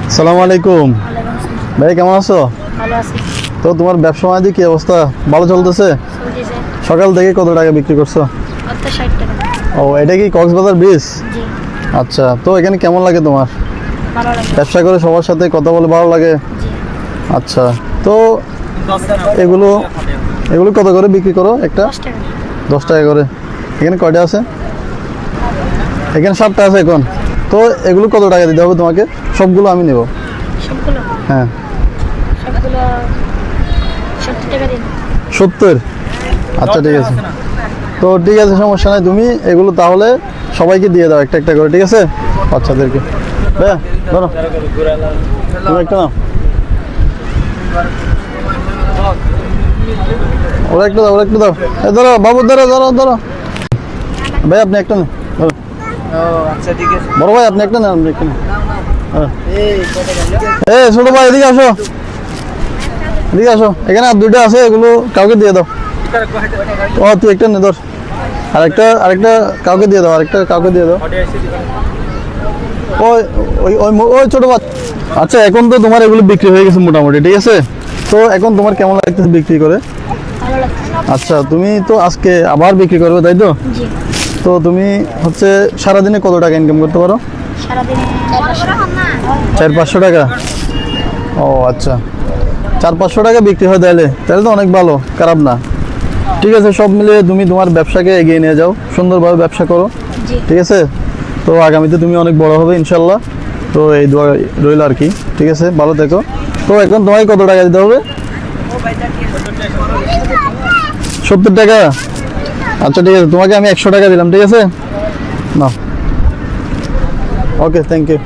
আসসালামু আলাইকুম। ভাই কেমন আছো? ভালো আছি। তো তোমার ব্যবসা বাণিজ্য কি অবস্থা? ভালো চলতেছে? চলতেছে। সকাল থেকে কত টাকা বিক্রি করছো? মাত্র 60 টাকা। ও, এটা কি কক্সবাজার ব্রিজ? জি, আচ্ছা, তো এখানে কেমন লাগে তোমার? ভালো লাগে। ব্যবসা করে সবার সাথে কথা বলে ভালো লাগে? জি, আচ্ছা, তো এগুলো এগুলো কত করে বিক্রি করো একটা? 10 টাকা। 10 টাকা করে। এখানে কয়টা আছে? এখানে 7টা আছে এখন। তো এগুলো কত টাকা দিতে হবে তোমাকে? সবগুলো আমি নেব। সবগুলো হ্যাঁ, সবগুলো 70 টাকা দিন। 70। আচ্ছা ঠিক আছে। তো ঠিক আছে, সমস্যা নাই। তুমি এগুলো তাহলে সবাইকে দিয়ে দাও একটা একটা করে, ঠিক আছে? বাচ্চাদেরকে। হ্যাঁ, ধরো তুমি একটা নাও। ওরা একটু দাও, ওরা একটু দাও। এ ধরো বাবু, ধরো ধরো ধরো। ভাই আপনি একটা নেন। ধরো। আচ্ছা ঠিক আছে। বড় ভাই আপনি একটা নেন, আপনি একটা নেন। হ্যাঁ। এ ছোট ভাই এদিকে আসো, এদিকে আসো। এখানে আর দুইটা আছে, এগুলো কাউকে দিয়ে দাও। ও তুই একটা নে, ধর। আরেকটা কাউকে দিয়ে দাও, আরেকটা কাউকে দিয়ে দাও। ওই ওই ওই ওই ছোট বাচ্চা। আচ্ছা, এখন তো তোমার এগুলো বিক্রি হয়ে গেছে মোটামুটি, ঠিক আছে? তো এখন তোমার কেমন লাগতেছে বিক্রি করে? ভালো লাগছে। আচ্ছা, তুমি তো আজকে আবার বিক্রি করবে, তাই তো? জি, তো তুমি হচ্ছে সারাদিনে কত টাকা ইনকাম করতে পারো? সারাদিন 400-500 টাকা। ও আচ্ছা, 400-500 টাকা বিক্রি হয় তাহলে তাহলে তো অনেক ভালো, খারাপ না। ঠিক আছে, সব মিলিয়ে তুমি তোমার ব্যবসাকে এগিয়ে নিয়ে যাও, সুন্দরভাবে ব্যবসা করো, জি, ঠিক আছে? তো আগামীতে তুমি অনেক বড় হবে ইনশাল্লাহ। তো এই দোয়া রইল আর কি, ঠিক আছে? ভালো থেকো। তো এখন তোমায় কত টাকা দিতে হবে? 70 টাকা। আচ্ছা ঠিক আছে, তোমাকে আমি 100 টাকা দিলাম, ঠিক আছে? না, ওকে, থ্যাংক ইউ।